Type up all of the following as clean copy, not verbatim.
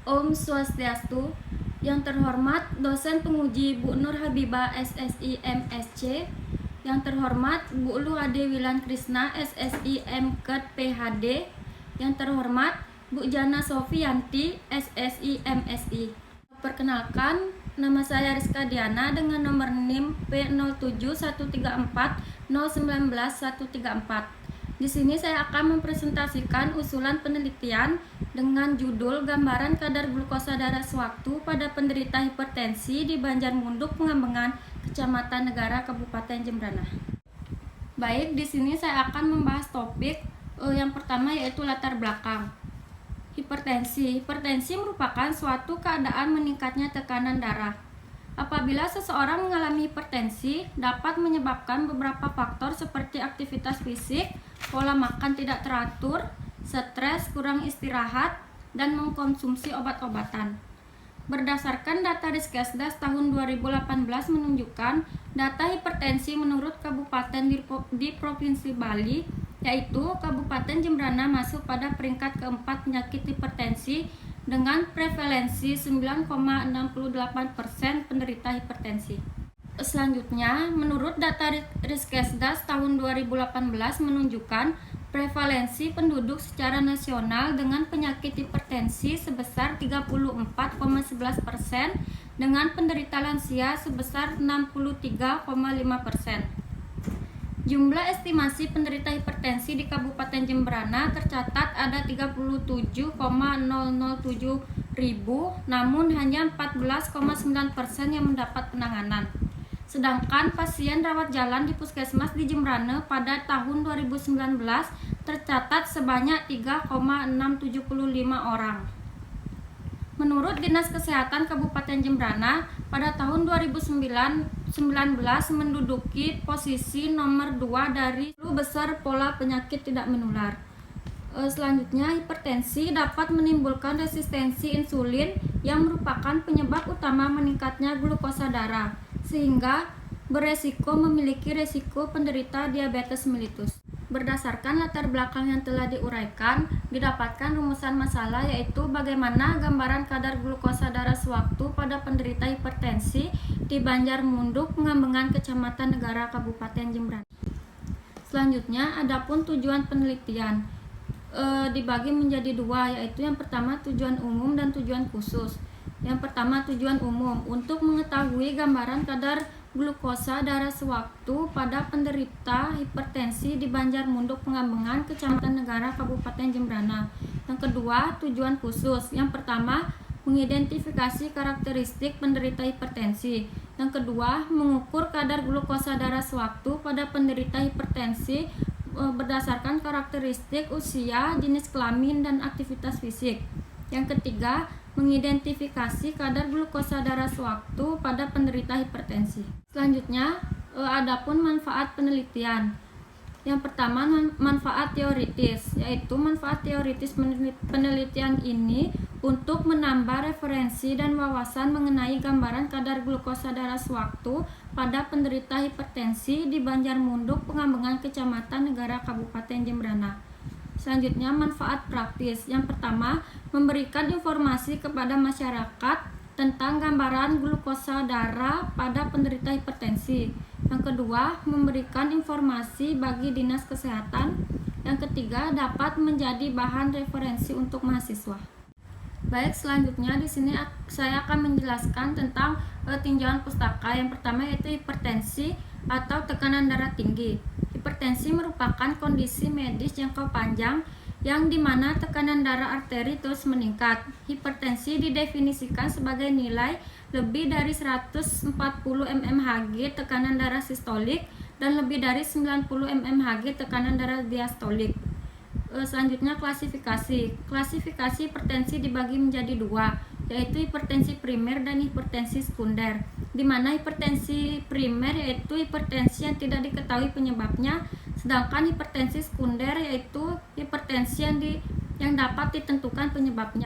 Om Swastiastu. Yang terhormat dosen penguji Bu Nur Habibah SSI MSc. Yang terhormat Bu Luhade Wilan Krisna SSI MKet PhD. Yang terhormat Bu Jana Sofianti SSI MSI. Perkenalkan, nama saya Rizka Diana dengan nomor NIM P071340191134. Di sini saya akan mempresentasikan usulan penelitian dengan judul Gambaran kadar glukosa darah sewaktu pada penderita hipertensi di Banjarmunduk, Pengambengan, Kecamatan Negara, Kabupaten Jembrana. Baik, di sini saya akan membahas topik yang pertama, yaitu latar belakang. Hipertensi merupakan suatu keadaan meningkatnya tekanan darah. Apabila seseorang mengalami hipertensi, dapat menyebabkan beberapa faktor seperti aktivitas fisik, pola makan tidak teratur, stres, kurang istirahat, dan mengkonsumsi obat-obatan. Berdasarkan data Riskesdas tahun 2018 menunjukkan data hipertensi menurut kabupaten di Provinsi Bali, yaitu Kabupaten Jembrana masuk pada peringkat keempat penyakit hipertensi dengan prevalensi 9,68% penderita hipertensi. Selanjutnya, menurut data Riskesdas tahun 2018 menunjukkan prevalensi penduduk secara nasional dengan penyakit hipertensi sebesar 34,11% dengan penderita lansia sebesar 63,5%. Jumlah estimasi penderita hipertensi di Kabupaten Jembrana tercatat ada 37,007 ribu, namun hanya 14,9% yang mendapat penanganan. Sedangkan pasien rawat jalan di puskesmas di Jembrana pada tahun 2019 tercatat sebanyak 3,675 orang. Menurut Dinas Kesehatan Kabupaten Jembrana, pada tahun 2019 menduduki posisi nomor 2 dari 10 besar pola penyakit tidak menular. Selanjutnya, hipertensi dapat menimbulkan resistensi insulin yang merupakan penyebab utama meningkatnya glukosa darah, sehingga beresiko memiliki resiko penderita diabetes mellitus. Berdasarkan latar belakang yang telah diuraikan, didapatkan rumusan masalah, yaitu bagaimana gambaran kadar glukosa darah sewaktu pada penderita hipertensi di Banjarmunduk, Pengambengan, Kecamatan Negara, Kabupaten Jembrana. Selanjutnya, adapun tujuan penelitian dibagi menjadi dua, yaitu yang pertama tujuan umum dan tujuan khusus. Yang pertama, tujuan umum untuk mengetahui gambaran kadar glukosa darah sewaktu pada penderita hipertensi di Banjarmunduk, Pengambengan, Kecamatan Negara, Kabupaten Jembrana. Yang kedua, tujuan khusus. Yang pertama, mengidentifikasi karakteristik penderita hipertensi. Yang kedua, mengukur kadar glukosa darah sewaktu pada penderita hipertensi berdasarkan karakteristik usia, jenis kelamin, dan aktivitas fisik. Yang ketiga, mengidentifikasi kadar glukosa darah sewaktu pada penderita hipertensi. Selanjutnya, adapun manfaat penelitian. Yang pertama, manfaat teoritis, yaitu manfaat teoritis penelitian ini untuk menambah referensi dan wawasan mengenai gambaran kadar glukosa darah sewaktu pada penderita hipertensi di Banjarmunduk, Pengambengan, Kecamatan Negara, Kabupaten Jembrana. Selanjutnya, manfaat praktis. Yang pertama, memberikan informasi kepada masyarakat tentang gambaran glukosa darah pada penderita hipertensi. Yang kedua, memberikan informasi bagi Dinas Kesehatan. Yang ketiga, dapat menjadi bahan referensi untuk mahasiswa. Baik, selanjutnya di sini saya akan menjelaskan tentang tinjauan pustaka. Yang pertama yaitu hipertensi atau tekanan darah tinggi. Hipertensi merupakan kondisi medis jangka panjang yang dimana tekanan darah arteri terus meningkat. Hipertensi didefinisikan sebagai nilai lebih dari 140 mmHg tekanan darah sistolik dan lebih dari 90 mmHg tekanan darah diastolik. Selanjutnya, klasifikasi. Klasifikasi hipertensi dibagi menjadi dua, yaitu hipertensi primer dan hipertensi sekunder. Di mana hipertensi primer yaitu hipertensi yang tidak diketahui penyebabnya, sedangkan hipertensi sekunder yaitu hipertensi yang dapat ditentukan penyebabnya.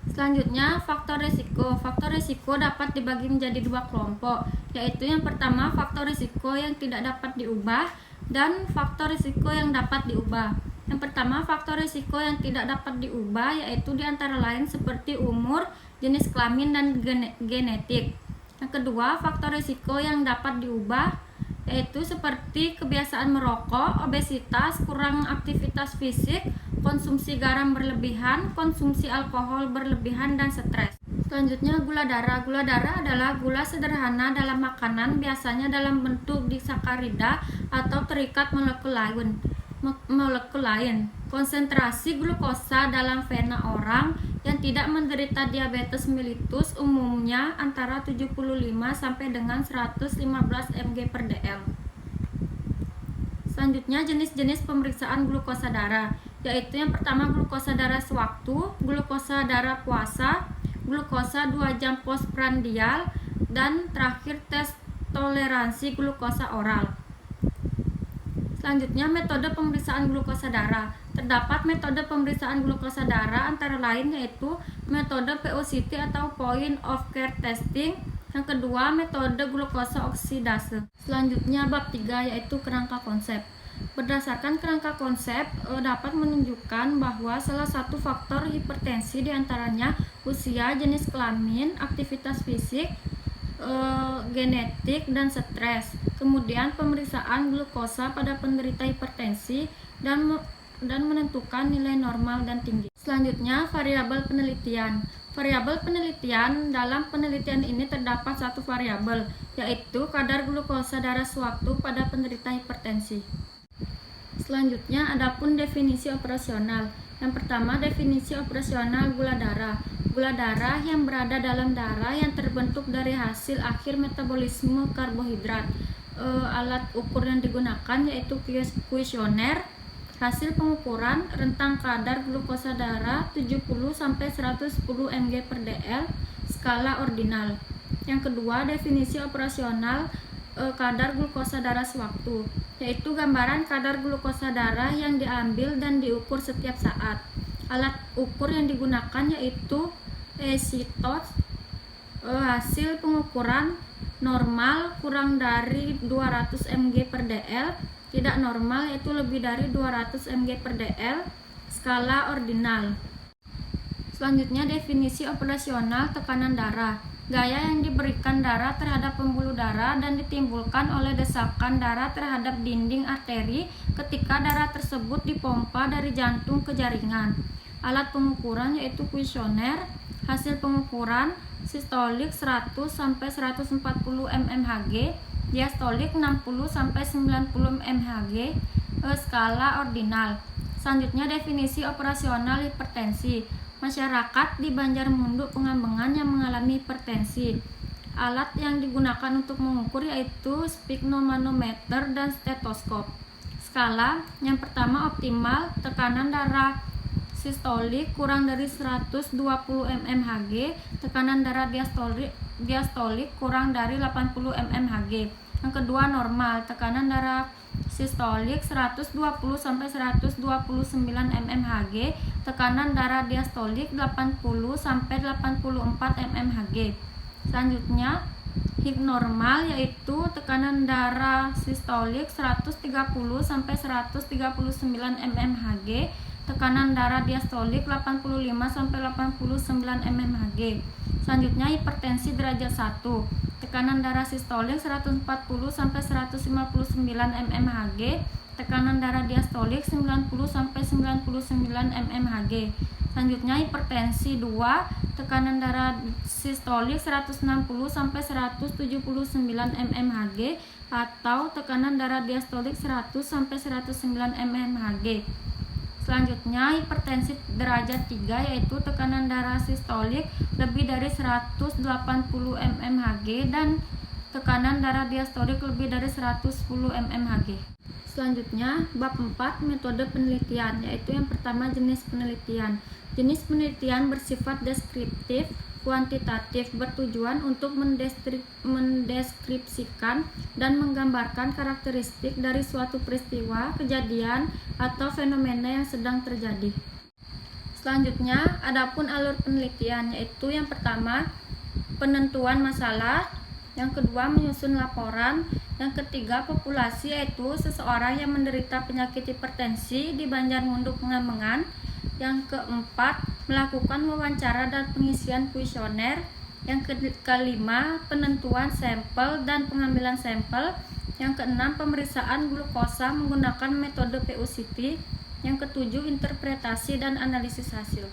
Selanjutnya, faktor resiko. Faktor resiko dapat dibagi menjadi dua kelompok, yaitu yang pertama faktor resiko yang tidak dapat diubah dan faktor risiko yang dapat diubah. Yang pertama, faktor risiko yang tidak dapat diubah yaitu diantara lain seperti umur, jenis kelamin, dan genetik. Yang kedua, faktor risiko yang dapat diubah yaitu seperti kebiasaan merokok, obesitas, kurang aktivitas fisik, konsumsi garam berlebihan, konsumsi alkohol berlebihan, dan stres. Selanjutnya, gula darah. Gula darah adalah gula sederhana dalam makanan, biasanya dalam bentuk disakarida atau terikat molekul lain. Konsentrasi glukosa dalam vena orang yang tidak menderita diabetes mellitus umumnya antara 75 sampai dengan 115 mg/dl. Selanjutnya, jenis-jenis pemeriksaan glukosa darah, yaitu yang pertama glukosa darah sewaktu, glukosa darah puasa, glukosa 2 jam postprandial, dan terakhir tes toleransi glukosa oral. Selanjutnya, metode pemeriksaan glukosa darah. Terdapat metode pemeriksaan glukosa darah antara lain yaitu metode POCT atau Point of Care Testing. Yang kedua, metode glukosa oksidase. Selanjutnya, bab 3 yaitu kerangka konsep. Berdasarkan kerangka konsep dapat menunjukkan bahwa salah satu faktor hipertensi diantaranya usia, jenis kelamin, aktivitas fisik, genetik, dan stres. Kemudian pemeriksaan glukosa pada penderita hipertensi dan menentukan nilai normal dan tinggi. Selanjutnya, variabel penelitian. Variabel penelitian, dalam penelitian ini terdapat satu variabel, yaitu kadar glukosa darah sewaktu pada penderita hipertensi. Selanjutnya, adapun definisi operasional. Yang pertama, definisi operasional gula darah. Gula darah yang berada dalam darah yang terbentuk dari hasil akhir metabolisme karbohidrat. Alat ukur yang digunakan yaitu kuesioner. Hasil pengukuran rentang kadar glukosa darah 70 sampai 110 mg/dl, skala ordinal. Yang kedua, definisi operasional kadar glukosa darah sewaktu, yaitu gambaran kadar glukosa darah yang diambil dan diukur setiap saat. Alat ukur yang digunakan yaitu ESITOS. Hasil pengukuran normal kurang dari 200 mg/dl, tidak normal yaitu lebih dari 200 mg/dl, skala ordinal. Selanjutnya, definisi operasional tekanan darah. Gaya yang diberikan darah terhadap pembuluh darah dan ditimbulkan oleh desakan darah terhadap dinding arteri ketika darah tersebut dipompa dari jantung ke jaringan. Alat pengukuran yaitu kuesioner. Hasil pengukuran sistolik 100 sampai 140 mmHg, diastolik 60 sampai 90 mmHg, skala ordinal. Selanjutnya, definisi operasional hipertensi. Masyarakat di Banjarmunduk Pengambengan yang mengalami hipertensi. Alat yang digunakan untuk mengukur yaitu sphygmomanometer dan stetoskop. Skala yang pertama optimal, tekanan darah sistolik kurang dari 120 mmHg, tekanan darah diastolik kurang dari 80 mmHg. Yang kedua normal, tekanan darah sistolik 120 sampai 129 mmHg, tekanan darah diastolik 80 sampai 84 mmHg. Selanjutnya, normal yaitu tekanan darah sistolik 130 sampai 139 mmHg, tekanan darah diastolik 85 sampai 89 mmHg. Selanjutnya, hipertensi derajat 1. Tekanan darah sistolik 140 sampai 159 mmHg, tekanan darah diastolik 90 sampai 99 mmHg. Selanjutnya, hipertensi 2, tekanan darah sistolik 160 sampai 179 mmHg atau tekanan darah diastolik 100 sampai 109 mmHg. Selanjutnya, hipertensi derajat 3 yaitu tekanan darah sistolik lebih dari 180 mmHg dan tekanan darah diastolik lebih dari 110 mmHg. Selanjutnya, bab 4 metode penelitian, yaitu yang pertama jenis penelitian. Jenis penelitian bersifat deskriptif, kuantitatif, bertujuan untuk mendeskripsikan dan menggambarkan karakteristik dari suatu peristiwa, kejadian, atau fenomena yang sedang terjadi. Selanjutnya, adapun alur penelitian, yaitu yang pertama penentuan masalah, Yang kedua, menyusun laporan. Yang ketiga, populasi, yaitu seseorang yang menderita penyakit hipertensi di Banjarmunduk Pengambengan. Yang keempat, melakukan wawancara dan pengisian kuesioner. Yang kelima, penentuan sampel dan pengambilan sampel. Yang keenam, pemeriksaan glukosa menggunakan metode PUCT. Yang ketujuh, interpretasi dan analisis hasil.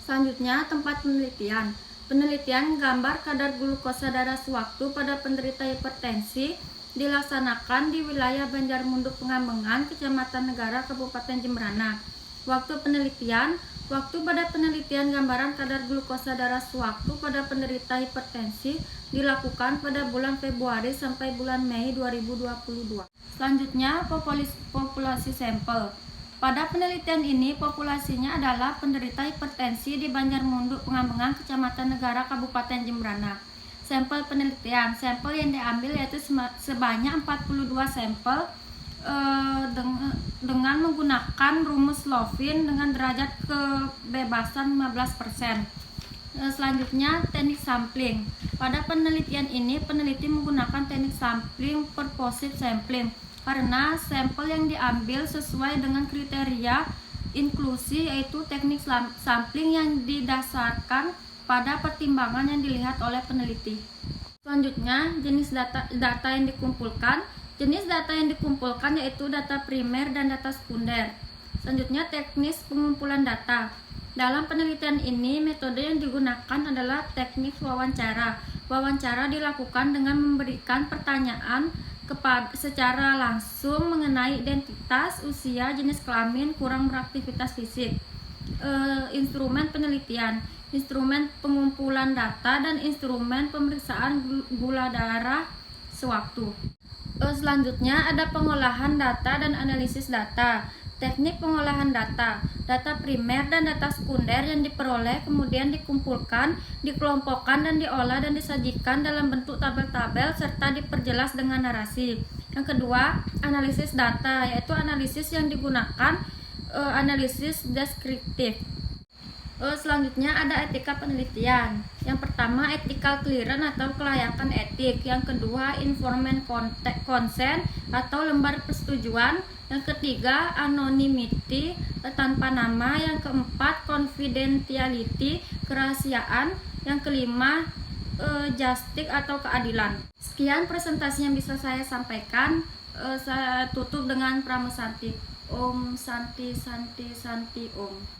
Selanjutnya, tempat penelitian. Penelitian gambar kadar glukosa darah sewaktu pada penderita hipertensi dilaksanakan di wilayah Banjarmunduk Pengambengan, Kecamatan Negara, Kabupaten Jembrana. Waktu penelitian. Waktu pada penelitian gambaran kadar glukosa darah sewaktu pada penderita hipertensi dilakukan pada bulan Februari sampai bulan Mei 2022. Selanjutnya, populasi sampel. Pada penelitian ini, populasinya adalah penderita hipertensi di Banjarmunduk Pengambengan, Kecamatan Negara, Kabupaten Jembrana. Sampel penelitian. Sampel yang diambil yaitu sebanyak 42 sampel dengan menggunakan rumus Lovin dengan derajat kebebasan 15%. Selanjutnya, teknik sampling. Pada penelitian ini, peneliti menggunakan teknik sampling purposive sampling karena sampel yang diambil sesuai dengan kriteria inklusi, yaitu teknik sampling yang didasarkan pada pertimbangan yang dilihat oleh peneliti. Selanjutnya, jenis data yang dikumpulkan. Jenis data yang dikumpulkan yaitu data primer dan data sekunder. Selanjutnya, teknis pengumpulan data. Dalam penelitian ini, metode yang digunakan adalah teknik wawancara. Wawancara dilakukan dengan memberikan pertanyaan secara langsung mengenai identitas, usia, jenis kelamin, kurang beraktivitas fisik. Instrumen penelitian, instrumen pengumpulan data, dan instrumen pemeriksaan gula darah sewaktu. Selanjutnya ada pengolahan data dan analisis data. Teknik pengolahan data. Data primer dan data sekunder yang diperoleh kemudian dikumpulkan, dikelompokkan dan diolah dan disajikan dalam bentuk tabel-tabel serta diperjelas dengan narasi. Yang kedua, analisis data, yaitu analisis yang digunakan analisis deskriptif. Selanjutnya ada etika penelitian. Yang pertama, ethical clearance atau kelayakan etik. Yang kedua, informed consent atau lembar persetujuan. Yang ketiga, anonymity tanpa nama. Yang keempat, confidentiality kerahasiaan. Yang kelima, justice atau keadilan. Sekian presentasi yang bisa saya sampaikan. Saya tutup dengan Pramesanti. Om Santi Santi Santi Om.